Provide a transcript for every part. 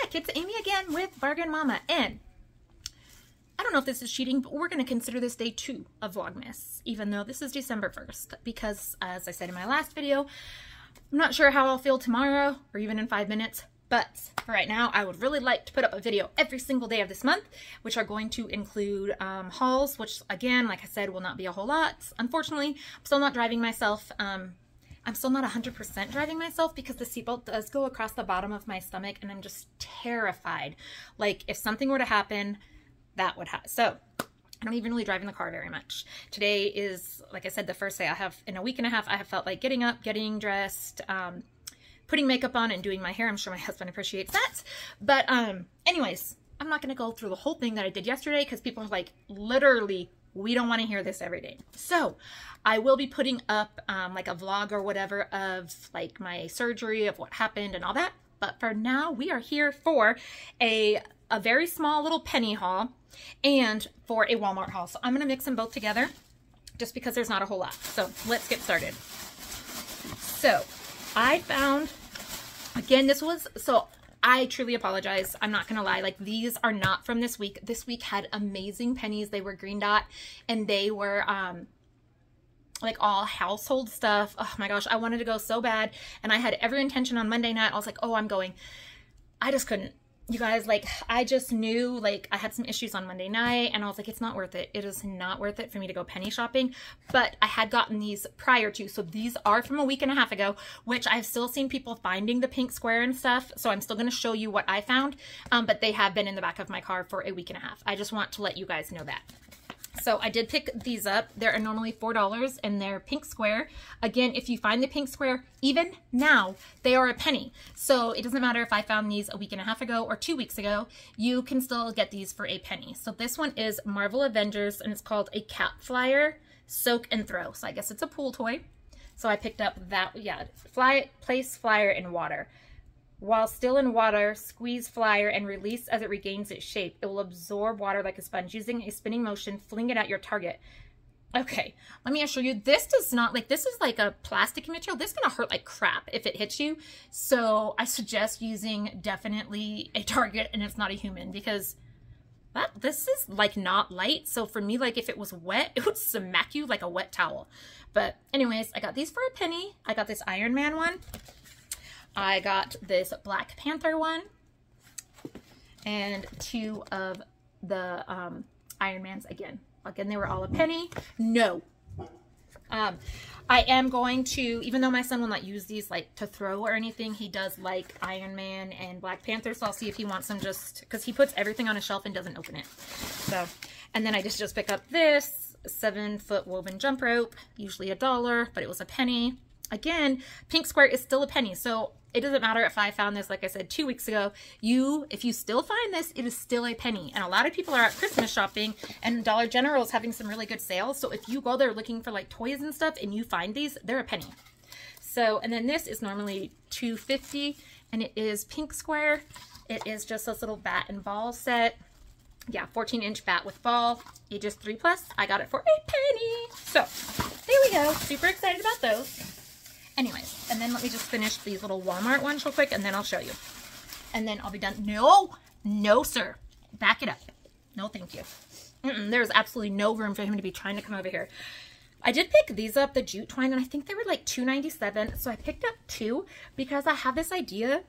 back. It's Amy again with Bargain Mama, and I don't know if this is cheating, but we're going to consider this day 2 of Vlogmas, even though this is December 1st, because as I said in my last video, I'm not sure how I'll feel tomorrow or even in 5 minutes, but for right now, I would really like to put up a video every single day of this month, which are going to include hauls, which again, like I said, will not be a whole lot. Unfortunately, I'm still not driving myself. I'm still not 100% driving myself because the seatbelt does go across the bottom of my stomach and I'm just terrified. Like if something were to happen, that would happen. So I don't even really drive in the car very much. Today is, like I said, the first day I have in a week and a half. I have felt like getting up, getting dressed, putting makeup on and doing my hair. I'm sure my husband appreciates that. But anyways, I'm not going to go through the whole thing that I did yesterday because people are like, literally, we don't want to hear this every day. So I will be putting up like a vlog or whatever of like my surgery, of what happened and all that. But for now, we are here for a very small little penny haul and for a Walmart haul. So I'm going to mix them both together just because there's not a whole lot. So let's get started. So I found, again, this was, so I truly apologize. I'm not going to lie. Like, these are not from this week. This week had amazing pennies. They were green dot and they were, like all household stuff. Oh my gosh. I wanted to go so bad. And I had every intention on Monday night. I was like, oh, I'm going. I just couldn't. You guys, like, I just knew, like, I had some issues on Monday night and I was like, it's not worth it. It is not worth it for me to go penny shopping. But I had gotten these prior to, so these are from a week and a half ago, which I've still seen people finding the pink square and stuff. So I'm still going to show you what I found. But they have been in the back of my car for a week and a half. I just want to let you guys know that. So I did pick these up. They're normally $4 and they're pink square. Again, if you find the pink square, even now, they are a penny. So it doesn't matter if I found these a week and a half ago or 2 weeks ago, you can still get these for a penny. So this one is Marvel Avengers and it's called a cat flyer, soak and throw. So I guess it's a pool toy. So I picked up that, yeah, place flyer in water. While still in water, squeeze flyer and release as it regains its shape. It will absorb water like a sponge. Using a spinning motion, fling it at your target. Okay, let me assure you, this does not, like, this is like a plastic material. This is going to hurt like crap if it hits you. So I suggest using definitely a target and it's not a human because this is like not light. So for me, like if it was wet, it would smack you like a wet towel. But anyways, I got these for a penny. I got this Iron Man one. I got this Black Panther one and 2 of the Iron Mans again. Again, they were all a penny. No. I am going to, even though my son will not use these like to throw or anything, he does like Iron Man and Black Panther. So I'll see if he wants them just because he puts everything on a shelf and doesn't open it. So, and then I just picked up this 7-foot woven jump rope, usually $1, but it was a penny. Again, pink square is still a penny. So it doesn't matter if I found this, like I said, 2 weeks ago, if you still find this, it is still a penny. And a lot of people are at Christmas shopping and Dollar General is having some really good sales. So if you go there looking for like toys and stuff and you find these, they're a penny. So, and then this is normally $2.50 and it is pink square. It is just this little bat and ball set. Yeah, 14-inch bat with ball, ages 3+. I got it for a penny. So there we go. Super excited about those. Anyways, and then let me just finish these little Walmart ones real quick and then I'll show you. And then I'll be done. No, no, sir. Back it up. No, thank you. There's absolutely no room for him to be trying to come over here. I did pick these up, the jute twine, and I think they were like $2.97. So I picked up 2 because I have this idea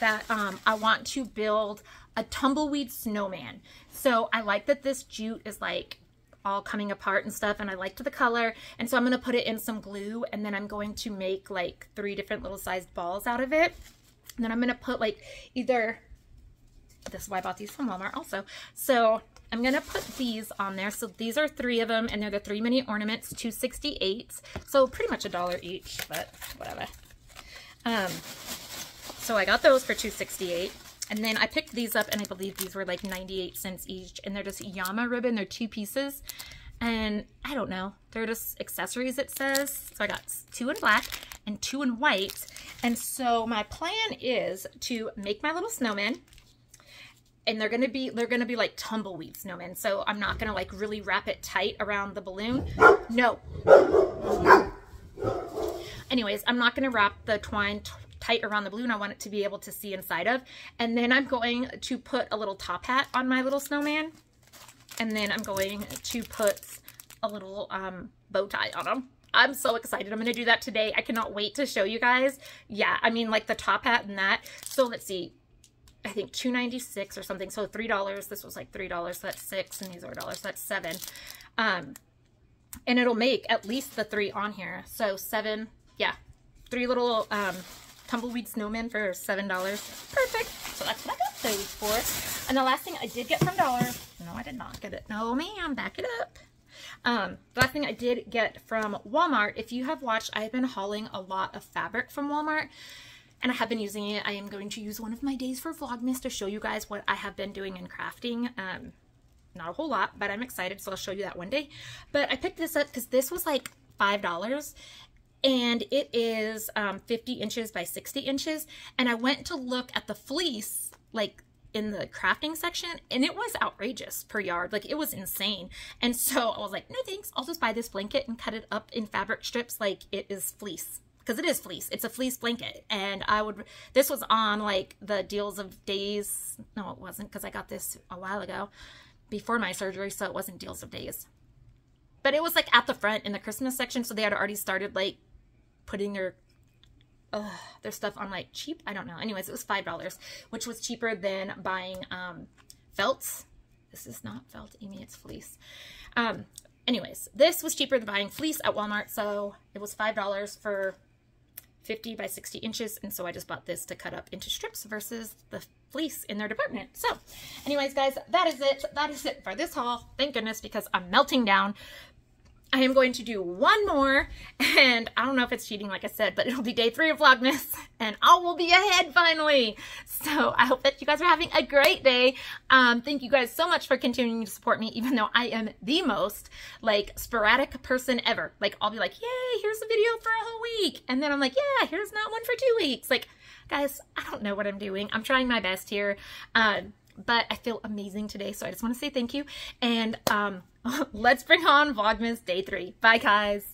that I want to build a tumbleweed snowman. So I like that this jute is like all coming apart and stuff, and I liked the color, and so I'm going to put it in some glue, and then I'm going to make like 3 different little sized balls out of it, and then I'm going to put like either, this is why I bought these from Walmart also, so I'm going to put these on there. So these are 3 of them, and they're the 3 mini ornaments, $2.68, so pretty much $1 each, but whatever. So I got those for $2.68. And then I picked these up and I believe these were like 98 cents each, and they're just Yama ribbon. They're 2 pieces and I don't know, they're just accessories, it says. So I got 2 in black and 2 in white. And so my plan is to make my little snowman, and they're gonna be like tumbleweed snowmen. So I'm not gonna like really wrap it tight around the balloon. No. Anyways, I'm not gonna wrap the twine tight around the balloon I want it to be able to see inside of. And then I'm going to put a little top hat on my little snowman. And then I'm going to put a little bow tie on him. I'm so excited. I'm going to do that today. I cannot wait to show you guys. Yeah, I mean, like the top hat and that. So let's see. I think $2.96 or something. So $3. This was like $3. So that's $6. And these are $1. So that's $7. And it'll make at least the 3 on here. So 7. Yeah. 3 little tumbleweed snowmen for $7. Perfect. So that's what I got those for. And the last thing I did get from Dollar. No, I did not get it. No, ma'am. Back it up. The last thing I did get from Walmart, if you have watched, I have been hauling a lot of fabric from Walmart, and I have been using it. I am going to use one of my days for Vlogmas to show you guys what I have been doing in crafting. Not a whole lot, but I'm excited, so I'll show you that one day. But I picked this up because this was like $5, and it is 50 inches by 60 inches, and I went to look at the fleece, like, in the crafting section, and it was outrageous per yard. Like, it was insane. And so I was like, no thanks, I'll just buy this blanket and cut it up in fabric strips like it is fleece, because it is fleece. It's a fleece blanket. And this was on like the deals of days. No, it wasn't, because I got this a while ago before my surgery, so it wasn't deals of days, but it was like at the front in the Christmas section, so they had already started like putting their stuff on like cheap. I don't know. Anyways, it was $5, which was cheaper than buying felt. This is not felt, Amy, it's fleece. Anyways, this was cheaper than buying fleece at Walmart, so it was $5 for 50 by 60 inches, and so I just bought this to cut up into strips versus the fleece in their department. So anyways, guys, that is it. That is it for this haul. Thank goodness, because I'm melting down. I am going to do one more, and I don't know if it's cheating, like I said, but it'll be day 3 of Vlogmas, and I will be ahead finally. So I hope that you guys are having a great day. Thank you guys so much for continuing to support me, even though I am the most, like, sporadic person ever. Like, I'll be like, yay, here's a video for a whole week. And then I'm like, yeah, here's not one for 2 weeks. Like, guys, I don't know what I'm doing. I'm trying my best here. But I feel amazing today, so I just want to say thank you. And let's bring on Vlogmas day 3. Bye, guys.